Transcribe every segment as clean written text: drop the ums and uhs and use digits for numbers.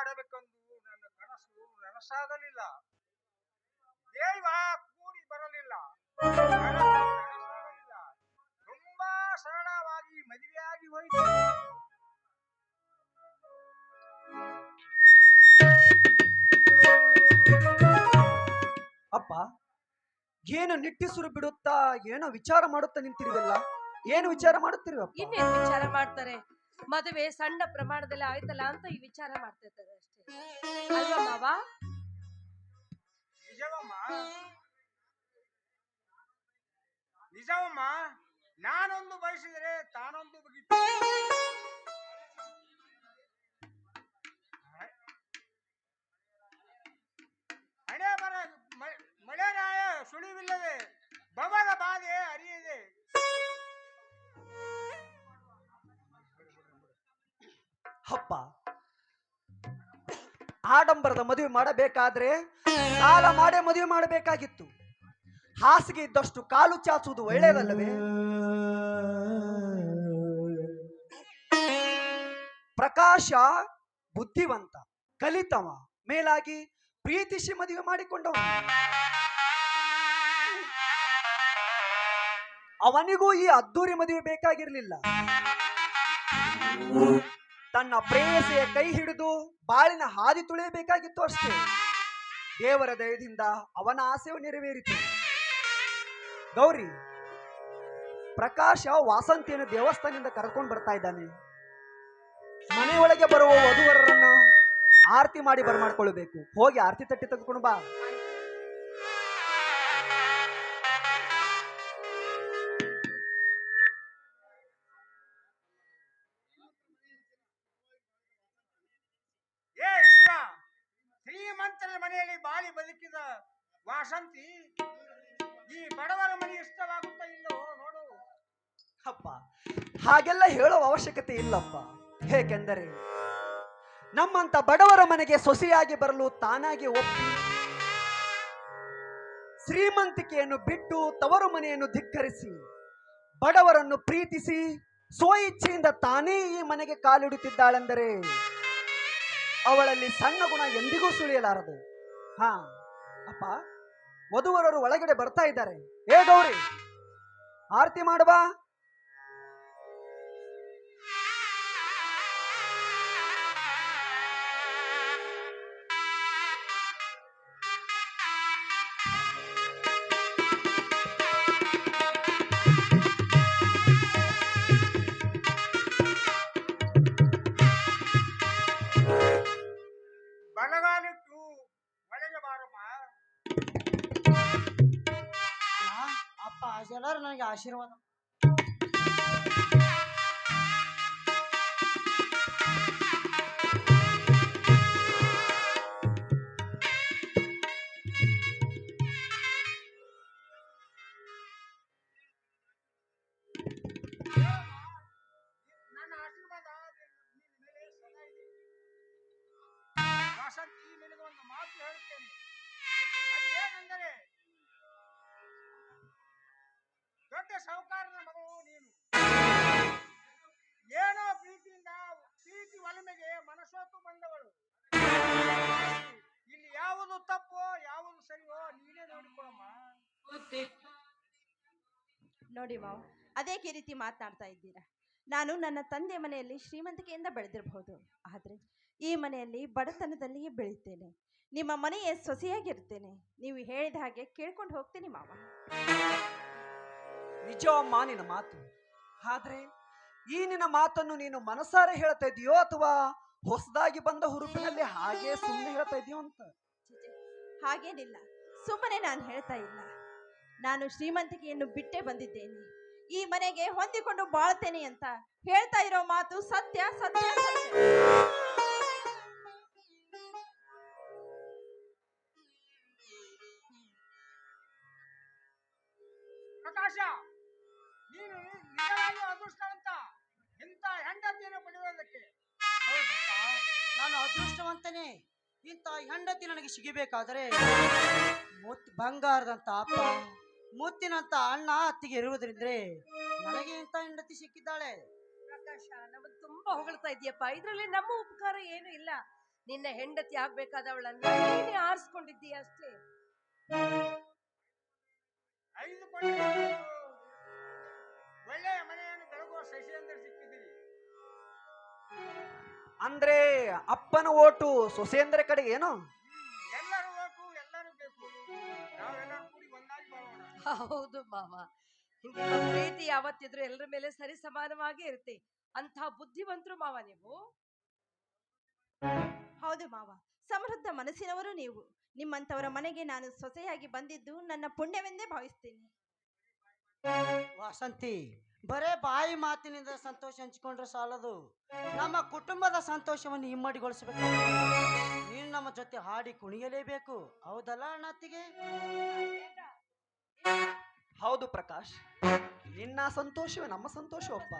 ಮಾಡಬೇಕೆಂದು ನನ್ನ ಕನಸು ನನಸಾಗಲಿಲ್ಲ. ದೈವ ಕೂಡಿ ಬರಲಿಲ್ಲ. ಕನಸು ನನಸಾಗಲಿಲ್ಲ. ತುಂಬಾ ಸರಳವಾಗಿ ಮದುವೆಯಾಗಿ ಹೋಯಿತು. ಅಪ್ಪ, ಏನು ನಿಟ್ಟಿಸುರು ಬಿಡುತ್ತಾ ಏನೋ ವಿಚಾರ ಮಾಡುತ್ತಾ ನಿಂತಿರುವಲ್ಲ, ಏನು ವಿಚಾರ ಮಾಡುತ್ತಿರುವಪ್ಪ? ಇನ್ನೇನು ವಿಚಾರ ಮಾಡ್ತಾರೆ? ಮದುವೆ ಸಣ್ಣ ಪ್ರಮಾಣದಲ್ಲಿ ಆಯ್ತಲ್ಲ ಅಂತ ಈ ವಿಚಾರ ಮಾಡ್ತಿರ್ತಾರೆ ಅಷ್ಟೇ ಅಲ್ವಾ ಮಾವ? ನಿಜವಮ್ಮ, ನಿಜವಮ್ಮ. ನಾನೊಂದು ಬಯಸಿದರೆ ತಾನೊಂದು ಬಗಿತು. ಹಣೆ ಬರ ಮಳೆರಾಯ ಸುಳಿವಿಲ್ಲದೆ ಬವದ ಬಾಧೆ ಅರಿಯದೆ. ಅಪ್ಪ, ಆಡಂಬರದ ಮದುವೆ ಮಾಡಬೇಕಾದ್ರೆ ಸಾಲ ಮಾಡೇ ಮದುವೆ ಮಾಡಬೇಕಾಗಿತ್ತು. ಹಾಸಿಗೆ ಇದ್ದಷ್ಟು ಕಾಲು ಚಾಚುವುದು ಒಳ್ಳೆಯದಲ್ಲವೇ? ಪ್ರಕಾಶ ಬುದ್ಧಿವಂತ, ಕಲಿತವ, ಮೇಲಾಗಿ ಪ್ರೀತಿಸಿ ಮದುವೆ ಮಾಡಿಕೊಂಡವ. ಅವನಿಗೂ ಈ ಅದ್ದೂರಿ ಮದುವೆ ಬೇಕಾಗಿರಲಿಲ್ಲ. ತನ್ನ ಪ್ರೇಯಸಿಯ ಕೈ ಹಿಡಿದು ಬಾಳಿನ ಹಾದಿ ತುಳಿಯಬೇಕಾಗಿತ್ತು ಅಷ್ಟೇ. ದೇವರ ದಯದಿಂದ ಅವನ ಆಸೆಯು ನೆರವೇರಿತು. ಗೌರಿ, ಪ್ರಕಾಶ ವಾಸಂತಿಯನ್ನು ದೇವಸ್ಥಾನದಿಂದ ಕರ್ಕೊಂಡು ಬರ್ತಾ ಇದ್ದಾನೆ. ಮನೆಯೊಳಗೆ ಬರುವ ವಧುವರರನ್ನು ಆರತಿ ಮಾಡಿ ಬರಮಾಡ್ಕೊಳ್ಬೇಕು. ಹೋಗಿ ಆರತಿ ತಟ್ಟಿ ತೆಗೆದುಕೊಂಡು ಬಾ. ಏ ವಿಶ್ವ, ಶ್ರೀಮಂತರ ಮನೆಯಲ್ಲಿ ಬಾಳಿ ಬದುಕಿದ ವಾಸಂತಿ ಈ ಬಡವರ ಮನೆ ಇಷ್ಟವಾಗುತ್ತಾ ಇಲ್ಲೋ ನೋಡು. ಅಪ್ಪ, ಹಾಗೆಲ್ಲ ಹೇಳುವ ಅವಶ್ಯಕತೆ ಇಲ್ಲಪ್ಪ. ಏಕೆಂದರೆ ನಮ್ಮಂತ ಬಡವರ ಮನೆಗೆ ಸೊಸೆಯಾಗಿ ಬರಲು ತಾನಾಗಿ ಒಪ್ಪಿ ಶ್ರೀಮಂತಿಕೆಯನ್ನು ಬಿಟ್ಟು ತವರು ಮನೆಯನ್ನು ಧಿಕ್ಕರಿಸಿ ಬಡವರನ್ನು ಪ್ರೀತಿಸಿ ಸ್ವಇಚ್ಛೆಯಿಂದ ತಾನೇ ಈ ಮನೆಗೆ ಕಾಲಿಡುತ್ತಿದ್ದಾಳೆಂದರೆ ಅವಳಲ್ಲಿ ಸಣ್ಣ ಗುಣ ಎಂದಿಗೂ ಸುಳಿಯಲಾರದು. ಹಾ ಅಪ್ಪ, ವಧುವರರು ಒಳಗಡೆ ಬರ್ತಾ ಇದ್ದಾರೆ. ಏ ಗೌರಿ, ಆರತಿ ಮಾಡುವ. ಬಲಗಾಲಿಟ್ಟು ಒಳಗೆ ಬಾರಮ್ಮ. ಅಪ್ಪ ಎಲ್ಲರೂ ನನಗೆ ಆಶೀರ್ವಾದ. ನನ್ನ ಆಶೀರ್ವಾದ ನಿನ್ನ ಮೇಲೆ ಸದಾ ಇದೆ. ವಾಸಂತಿ, ನಿನಗೆ ಒಂದು ಮಾತು ಹೇಳುತ್ತೇನೆ. ಅದು ಏನೆಂದರೆ, ದೊಡ್ಡ ಸಾಹುಕಾರನ ಮಗಳು ನೀನು. ಏನೋ ಪ್ರೀತಿ ಒಲಮೆಗೆ ಮನಸೋತು ಬಂದವಳು. ಇಲ್ಲಿ ಯಾವುದು ತಪ್ಪೋ ಯಾವುದು ಸರಿಯೋ ನೀನೇ ನೋಡಿಕೊಳಮ್ಮ. ನೋಡಿ ಮಾವ, ಅದೇಕೆ ರೀತಿ ಮಾತನಾಡ್ತಾ ಇದ್ದೀರಾ? ನಾನು ನನ್ನ ತಂದೆ ಮನೆಯಲ್ಲಿ ಶ್ರೀಮಂತಿಕೆಯಿಂದ ಬೆಳೆದಿರಬಹುದು, ಆದರೆ ಈ ಮನೆಯಲ್ಲಿ ಬಡತನದಲ್ಲಿಯೇ ಬೆಳೆಯುತ್ತೇನೆ. ನಿಮ್ಮ ಮನೆಯ ಸೊಸೆಯಾಗಿರ್ತೇನೆ. ನೀವು ಹೇಳಿದ ಹಾಗೆ ಕೇಳ್ಕೊಂಡು ಹೋಗ್ತೀನಿ ಮಾವ. ನಿಜವಮ್ಮ ನಿನ್ನ ಮಾತು. ಆದ್ರೆ ಈ ನಿನ್ನ ಮಾತನ್ನು ನೀನು ಮನಸಾರೆ ಹೇಳ್ತಾ ಇದೆಯೋ ಅಥವಾ ಹೊಸದಾಗಿ ಬಂದ ಹುರುಪಿನಲ್ಲಿ ಹಾಗೆ ಸುಮ್ಮನೆ ಹೇಳ್ತಾ ಇದೆಯೋ ಅಂತ? ಹಾಗೇನಿಲ್ಲ, ಸುಮ್ಮನೆ ನಾನು ಹೇಳ್ತಾ ಇಲ್ಲ. ನಾನು ಶ್ರೀಮಂತಿಕೆಯನ್ನು ಬಿಟ್ಟೇ ಬಂದಿದ್ದೇನೆ. ಈ ಮನೆಗೆ ಹೊಂದಿಕೊಂಡು ಬಾಳ್ತೇನೆ ಅಂತ ಹೇಳ್ತಾ ಇರೋ ಮಾತು ಸತ್ಯ ಸತ್ಯ ಸತ್ಯ. ಪ್ರಕಾಶ, ನೀನು ನಿಜವಾಗಿಯೂ ಅದೃಷ್ಟವಂತ ಇಂಥ ಹೆಂಡತಿಯನ್ನು ಪಡೆಯುವುದಕ್ಕೆ. ಹೌದಪ್ಪ, ನಾನು ಅದೃಷ್ಟವಂತನೇ. ಇಂಥ ಹೆಂಡತಿ ನನಗೆ ಸಿಗಬೇಕಾದರೆ ಬಂಗಾರದಂತ ಅಪ್ಪ, ಮುತ್ತಿನಂತ ಅಣ್ಣ ಅತ್ತಿಗೆ ಇರುವುದರಿಂದ ನನಗೆ ಇಂಥ ಹೆಂಡತಿ ಸಿಕ್ಕಿದ್ದಾಳೆ. ಪ್ರಕಾಶ, ನಮಗೆ ತುಂಬಾ ಹೊಗಳ್ತಾ ಇದೆಯಪ್ಪ. ಇದ್ರಲ್ಲಿ ನಮ್ಮ ಉಪಕಾರ ಏನು ಇಲ್ಲ. ನಿನ್ನ ಹೆಂಡತಿ ಆಗ್ಬೇಕಾದವಳನ್ನ ನೀನೇ ಆರಿಸ್ಕೊಂಡಿದ್ದೀಯ ಅಷ್ಟೇ. ಆಯ್ದುಕೊಂಡಿದ್ದು ಒಳ್ಳೆಯ ಮನೆಯನ್ನು ಬೆಳಗುವ ಶಶಿಯಂದ್ರ ಸಿಕ್ಕಿದ್ದೀರಿ. ಅಂದ್ರೆ ಅಪ್ಪನ ಓಟು ಸೊಸೆಯಂದ್ರ ಕಡೆಗೆ ಏನು? ಎಲ್ಲರೂ ಬೇಕು, ಎಲ್ಲರೂ ಬೇಕು. ನಾವೆಲ್ಲರೂ ಕೂಡಿ ಒಂದಾಗಿ ಬಾಳೋಣ. ಹೌದು ಮಾವ, ನಿಮ್ಮ ಪ್ರೀತಿ ಯಾವತ್ತಿದ್ರು ಎಲ್ಲರ ಮೇಲೆ ಸರಿ ಸಮಾನವಾಗಿ ಇರುತ್ತೆ. ಅಂಥ ಬುದ್ಧಿವಂತರು ಮಾವ ನೀವು. ಹೌದು ಮಾವ, ಸಮೃದ್ಧ ಮನಸ್ಸಿನವರು ನೀವು. ನಿಮ್ಮಂಥವರ ಮನೆಗೆ ನಾನು ಸೊಸೆಯಾಗಿ ಬಂದಿದ್ದು ನನ್ನ ಪುಣ್ಯವೆಂದೇ ಭಾವಿಸ್ತೀನಿ. ವಾಸಂತಿ, ಬರೇ ಬಾಯಿ ಮಾತಿನಿಂದ ಸಂತೋಷ ಹಂಚಿಕೊಂಡ್ರೆ ಸಾಲದು. ನಮ್ಮ ಕುಟುಂಬದ ಸಂತೋಷವನ್ನು ಇಮ್ಮಡಿಗೊಳಿಸಬೇಕು. ನೀನು ನಮ್ಮ ಜೊತೆ ಹಾಡಿ ಕುಣಿಯಲೇಬೇಕು, ಹೌದಲ್ಲ ಅಣ್ಣತ್ತಿಗೆ? ಹೌದು ಪ್ರಕಾಶ್, ನಿನ್ನ ಸಂತೋಷವೇ ನಮ್ಮ ಸಂತೋಷವಪ್ಪ.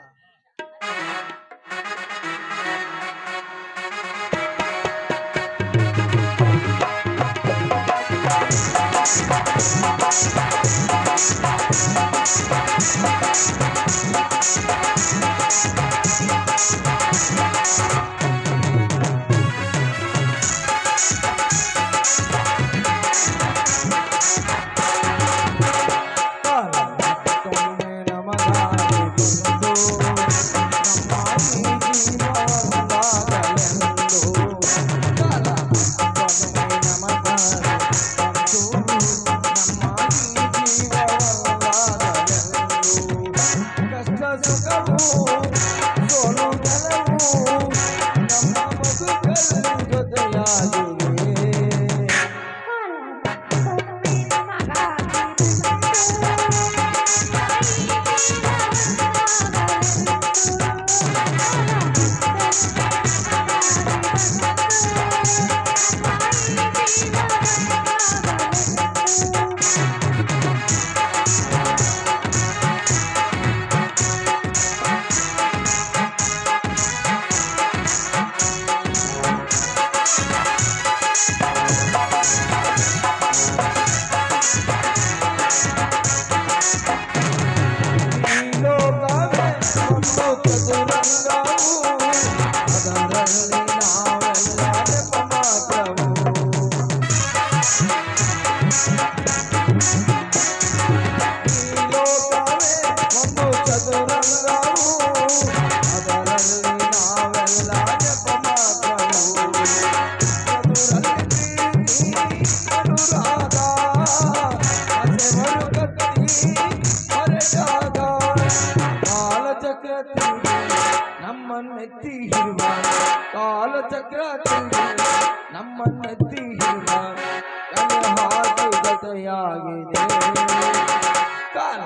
ನಮ್ಮನ್ನೆತ್ತಿ ಹಿರುವ ಕಾಲಚಕ್ರ ನಮ್ಮನ್ನೆತ್ತಿ ಹಿರುವ ಹಾಗೆ ಜೊತೆಯಾಗಿದೆ ಕಾಲ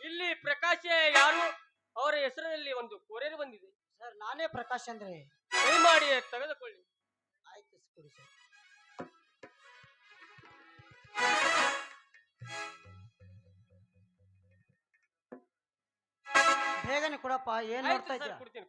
ಇಲ್ಲಿ ಪ್ರಕಾಶ್ ಯಾರು? ಅವರ ಹೆಸರಿನಲ್ಲಿ ಒಂದು ಕೊರಿಯರ್ ಬಂದಿದೆ ಸರ್. ನಾನೇ ಪ್ರಕಾಶ್ ಅಂದ್ರೆ. ದಯಮಾಡಿ ತೆಗೆದುಕೊಳ್ಳಿ. ಆಯ್ತು ಕೊಡಿ ಸರ್. ಬೇಗನೆ ಕೊಡಪ್ಪ. ಏನ್ ಮಾಡ್ತಾ ಇದ್ದೀಯ? ಕೊಡ್ತೀನಿ.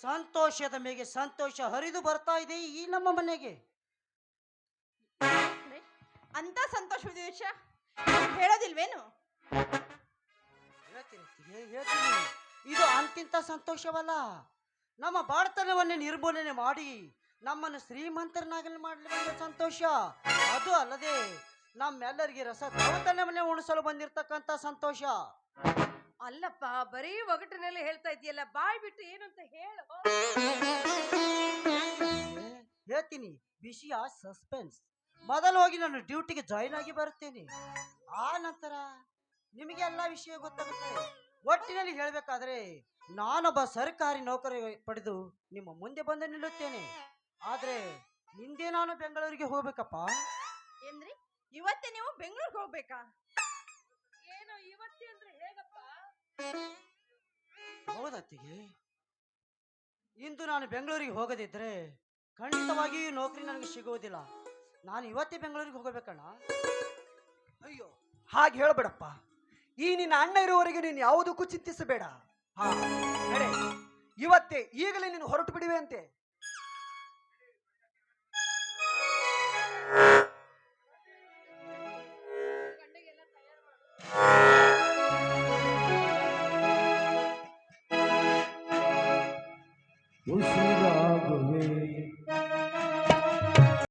ಸಂತೋಷದ ಮೇಲೆ ಸಂತೋಷ ಹರಿದು ಬರ್ತಾ ಇದೆ ಈ ನಮ್ಮ ಮನೆಗೆ. ಅಂತ ಸಂತೋಷದ ವಿಷಯ ಹೇಳೋದಿಲ್ವೇನು? ಹೇಳ್ತೀನಿ. ಇದು ಅಂತಿಂತ ಸಂತೋಷವಲ್ಲ. ನಮ್ಮ ಬಾಡ್ತನವನ್ನೇ ನಿರ್ಮೂಲನೆ ಮಾಡಿ ನಮ್ಮನ್ನು ಶ್ರೀಮಂತರನ್ನಾಗಲಿ ಮಾಡಲಿ ಬಂದ ಸಂತೋಷ. ಅದು ಅಲ್ಲದೆ ನಮ್ಮೆಲ್ಲರಿಗೆ ರಸ ದೌತನವನ್ನೇ ಉಣಿಸಲು ಬಂದಿರತಕ್ಕಂತ ಸಂತೋಷ. ಅಲ್ಲಪ್ಪ, ಬರೀ ಒಗಟಿನಲ್ಲಿ ಹೇಳ್ತಾ ಇದೆಯಲ್ಲ, ಬಾಯ್ ಬಿಟ್ಟು ಏನು ಅಂತ ಹೇಳು. ಹೇಳ್ತೀನಿ, ವಿಷಯ ಸಸ್ಪೆನ್ಸ್. ಮೊದಲು ಹೋಗಿ ನಾನು ಡ್ಯೂಟಿಗೆ ಜಾಯಿನ್ ಆಗಿ ಬರುತ್ತೇನೆ. ಆ ನಂತರ ನಿಮಗೆ ಎಲ್ಲ ವಿಷಯ ಗೊತ್ತಾಗುತ್ತೆ. ಒಟ್ಟಿನಲ್ಲಿ ಹೇಳಬೇಕಾದ್ರೆ ನಾನೊಬ್ಬ ಸರ್ಕಾರಿ ನೌಕರಿ ಪಡೆದು ನಿಮ್ಮ ಮುಂದೆ ಬಂದು ನಿಲ್ಲುತ್ತೇನೆ. ಆದ್ರೆ ಹಿಂದೆ ನಾನು ಬೆಂಗಳೂರಿಗೆ ಹೋಗ್ಬೇಕಪ್ಪ. ಏನ್ರಿ, ಇವತ್ತೇ ನೀವು ಬೆಂಗಳೂರಿಗೆ ಹೋಗ್ಬೇಕಾ? ಏನು ಇವತ್ತೇ ಅಂದ್ರೆ ಹೇಗಪ್ಪ? ಹೌದತ್ತಿಗೆ, ಇಂದು ನಾನು ಬೆಂಗಳೂರಿಗೆ ಹೋಗದಿದ್ರೆ ಖಂಡಿತವಾಗಿಯೂ ನೌಕರಿ ನನಗೆ ಸಿಗುವುದಿಲ್ಲ. ನಾನು ಇವತ್ತೇ ಬೆಂಗಳೂರಿಗೆ ಹೋಗಬೇಕಣ್ಣ. ಅಯ್ಯೋ, ಹಾಗೆ ಹೇಳಬೇಡಪ್ಪ. ಈ ನಿನ್ನ ಅಣ್ಣ ಇರುವವರೆಗೆ ನೀನು ಯಾವುದಕ್ಕೂ ಚಿಂತಿಸಬೇಡ. ಹಾ, ನಡೆ, ಇವತ್ತೇ ಈಗಲೇ ನೀನು ಹೊರಟು ಬಿಡುವೆ ಅಂತೆ. ಗಂಡಗೆಲ್ಲ ತಯಾರು ಮಾಡು. ಉಸಿರಾಗುವೆ